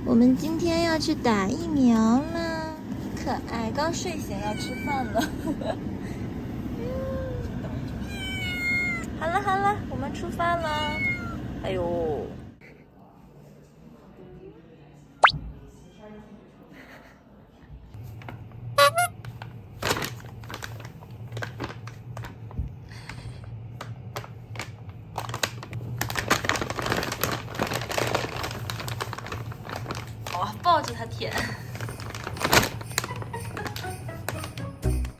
我们今天要去打疫苗了，可爱，刚睡醒要吃饭了。好了好了，我们出发了。哎呦！抱着它舔。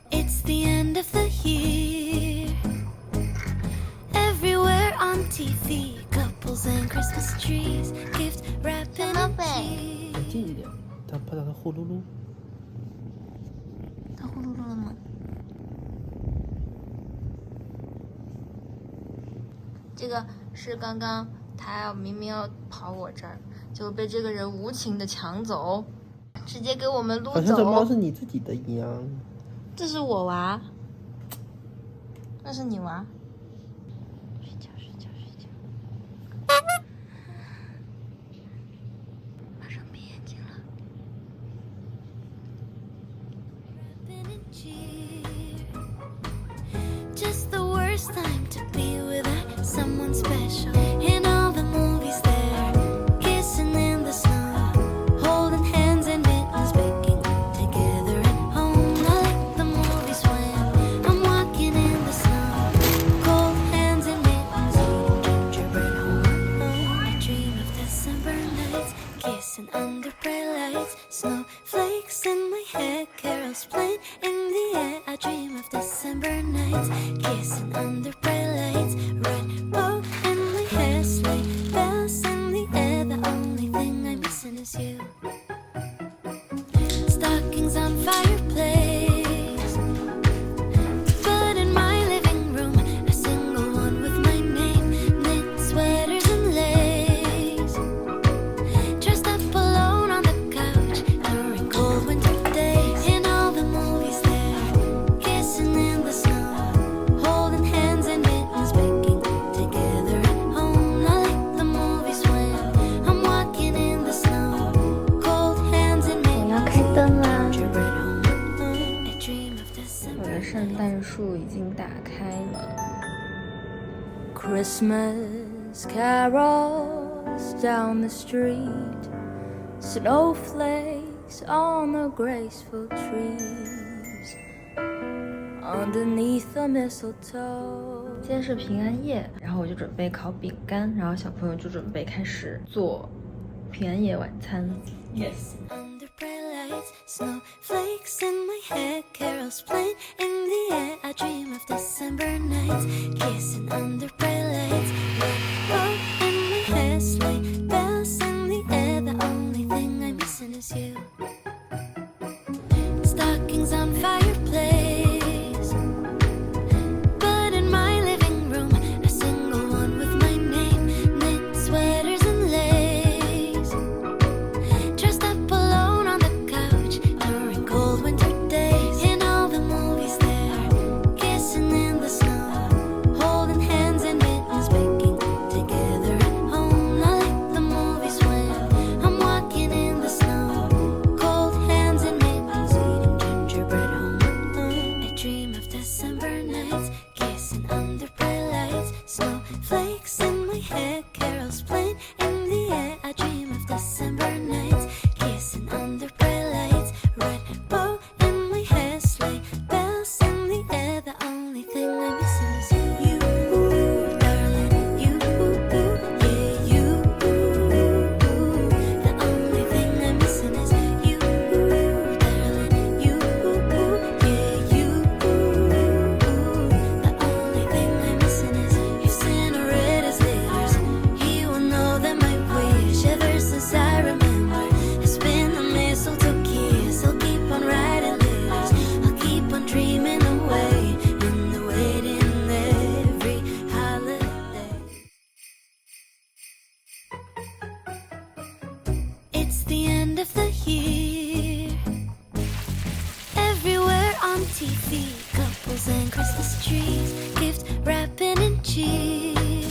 It's the end of the year. Everywhere on TV, couples and Christmas trees, gift wrapping and cheer. 近一点，它怕它呼噜噜。它呼噜噜了吗？这个是刚刚它明明要跑我这儿。就被这个人无情的抢走，直接给我们撸走。好像这猫是你自己的一样。这是我娃，那是你娃。睡觉睡觉睡觉。马上闭眼睛了。Just the worst time to be without someone special. In all the movies there.In the snow, holding hands and mittens, baking together at home. I like the movies when I'm walking in the snow, cold hands and mittens, eating gingerbread home. I dream of December nights, kissing under bright lights, snowflakes in my hair, carols playing in the air. I dream of December nights, kissing under bright lights, red bow in my hair, sleigh bells in the air. The only thing I'm missing is you. Stockings on fireplace, but in my living room, a single one with my name, knit sweaters and lace. Dressed up alone on the couch during cold winter days. In all the movies there, kissing in the snow, holding hands and mittens, baking together at home. I like the movies when I'm walking in the snow, cold hands and 我要开灯啦！ gingerbread home. I dream of 我 December 的圣诞树已经打开了。 Christmas carols down the street, snowflakes on the graceful trees, underneath the mistletoe. 今天是平安夜，然后我就准备烤饼干，然后小朋友就准备开始做平安夜晚餐。Yes。 under bright lights, snowflakes in my hair, carols playing in the air. I dream of December nights, kissing under bright lights, red bow in my hair, sleigh bells in the air. The only thing I'm missing is you. Stockings on fireplace, but in my living room, a single one with my name, knit sweaters and lace. Dressed up alone on the couch during cold winter days. In all the movies there, kissing in the snow, holding hands and mittens. It's the end of the year. Everywhere on TV, couples and Christmas trees, gift wrapping and cheer.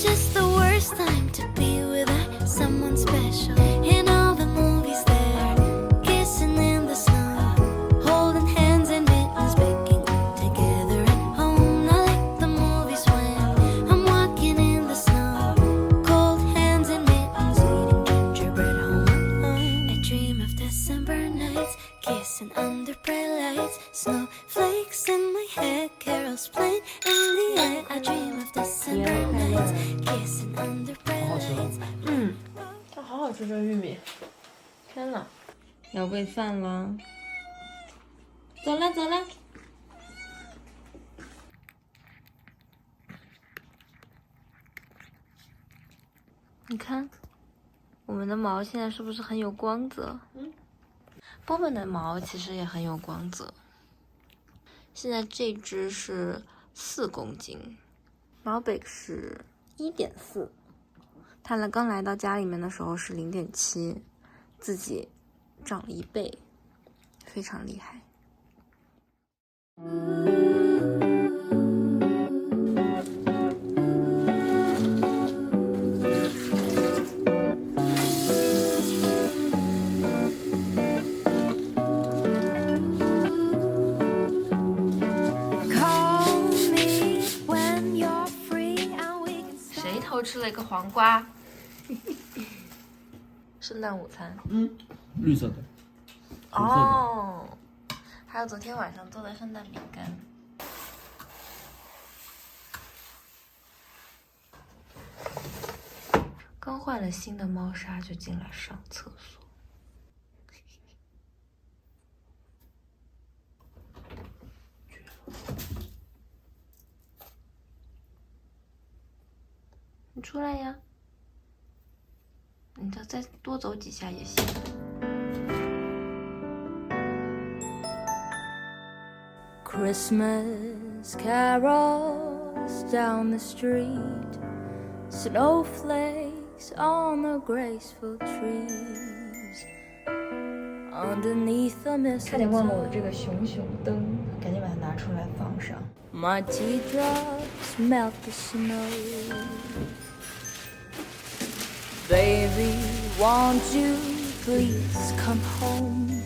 Just the worst time to be without someone special. In all the movies they're kissing in the snow, holding hands and mittens, baking together at home. I like the movies when I'm walking in the snow, cold hands and mittens, eating gingerbread home alone. I dream of December nights, kissing under bright lights, snowflakes in my hair, carols playing in the air. I dream of December nights, kissing under bright lights. 它好好吃这玉米，天哪，要喂饭了，走了走了。你看，我们的毛现在是不是很有光泽？波波的毛其实也很有光泽。现在这只是4公斤，毛北是1.4。他刚来到家里面的时候是0.7，自己长了1倍，非常厉害。谁偷吃了一个黄瓜？圣诞午餐。绿色的。哦，还有昨天晚上做的圣诞饼干。刚换了新的猫砂就进来上厕所。你出来呀！你再多走几下也行。Christmas carols down the street, snowflakes on the graceful trees, underneath the mistletoe. 差点忘了我的这个熊熊灯，赶紧把它拿出来放上。My teardrops melt the snow. Baby, won't you please come home?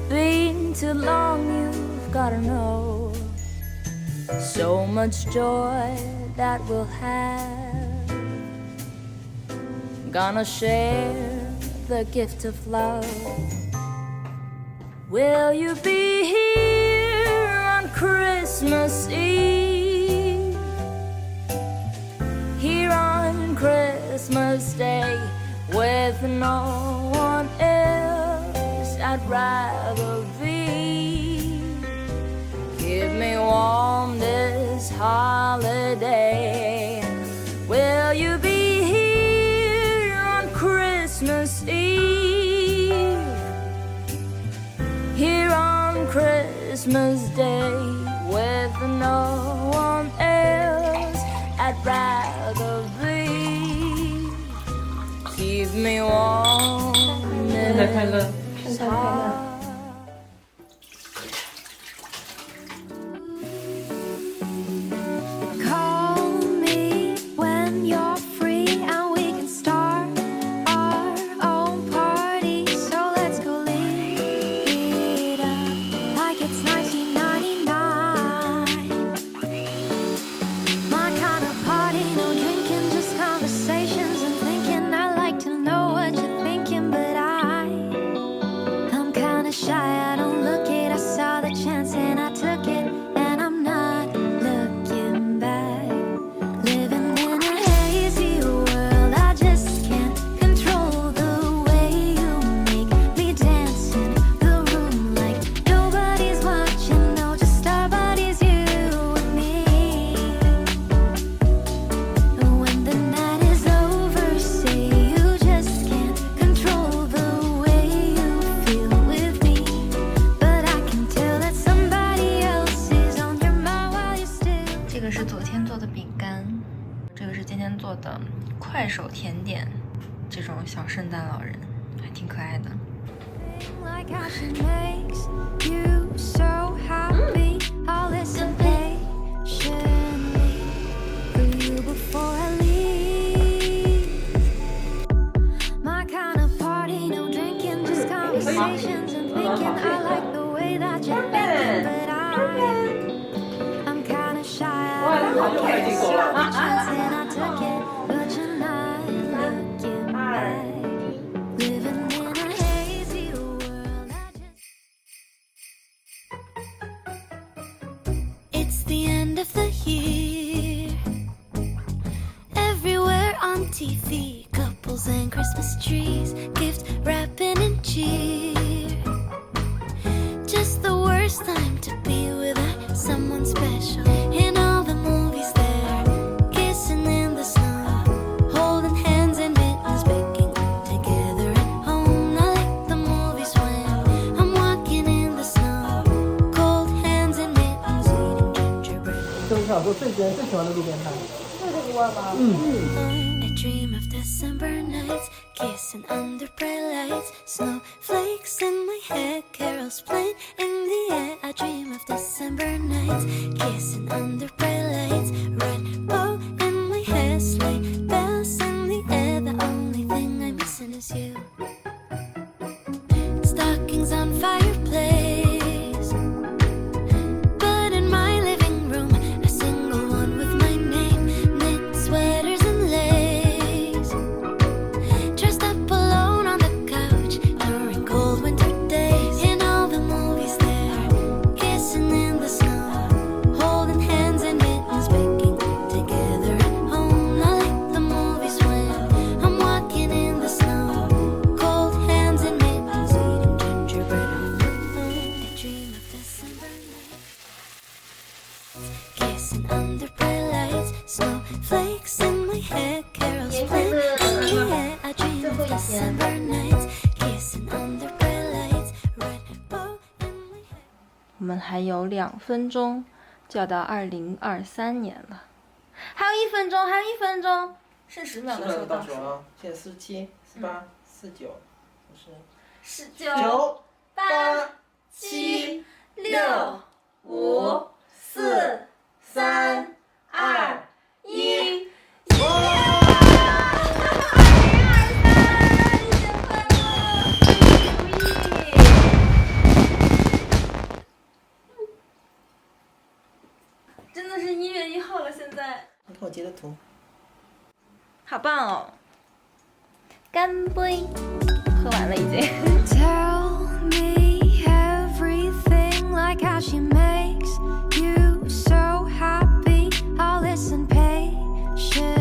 Been too long, you've gotta know. So much joy that we'll have. Gonna share the gift of love. Will you be here on Christmas Eve? Here on Christmas Day with no one else I'd rather be. Give me warm this holiday. Will you be here on Christmas Eve? Here on Christmas Day with no one else I'd rather be. Keep me warm this heart. Call me when you're free and we can start our own party. So let's go live it up like it's 1999. My kind of party, no drinking, just conversations and thinking. I like to know what you're thinking, but I'm kind 这种小圣诞老人，还挺可爱的。 Like how she makes you so happy. I'll listen patiently for you before I leave. My kind of party, no drinking, just conversations and thinking. I like the way that you're thinking, but I'm kind of shy. I don't care. So much chance and I took it, but you're not looking back. Living in a hazy world. It's the end of the year. Everywhere on TV, couples and Christmas trees, gift wrapping and cheer. Just the worst time to be without someone special. In all the movies there, kissing in the snow, holding hands and mittens, baking together at home. I like the movies when I'm walking in the snow, cold hands and mittens, eating gingerbread. 这是小时候最喜欢的路边摊。 I dream of December nights, kissing under bright lights, snowflakes in my hair, carols playing in the air. I dream of December nights, kissing under bright lights, red bow in my hair, sleigh bells in the air. The only thing I'm missing is you. Stockings on fireplace, but in my living room, a single one with my name, knit sweaters and lace. Dressed up alone on the couch during cold winter days. In all the movies there, kissing in the snow, holding hands and mittens, baking together at home. I like the movies when I'm walking in the snow, cold hands and mittens, eating gingerbread. I dream of December nights, kissing under bright lights, snowflakes in my hair, carols playing in the air. I dream of December nights, kissing under bright lights, red bow in my hair. 我们还有2分钟就要到2023年了，还有1分钟，还有1分钟，剩10秒的时候倒数。啊！现在47、48、49、9、 9、 8、7、6、5、4、3、2、1。真的是1月1号了，现在你看我截的图。好棒哦！干杯，喝完了已经。 Tell me everything, like how she makes you so happy. I'll listen patiently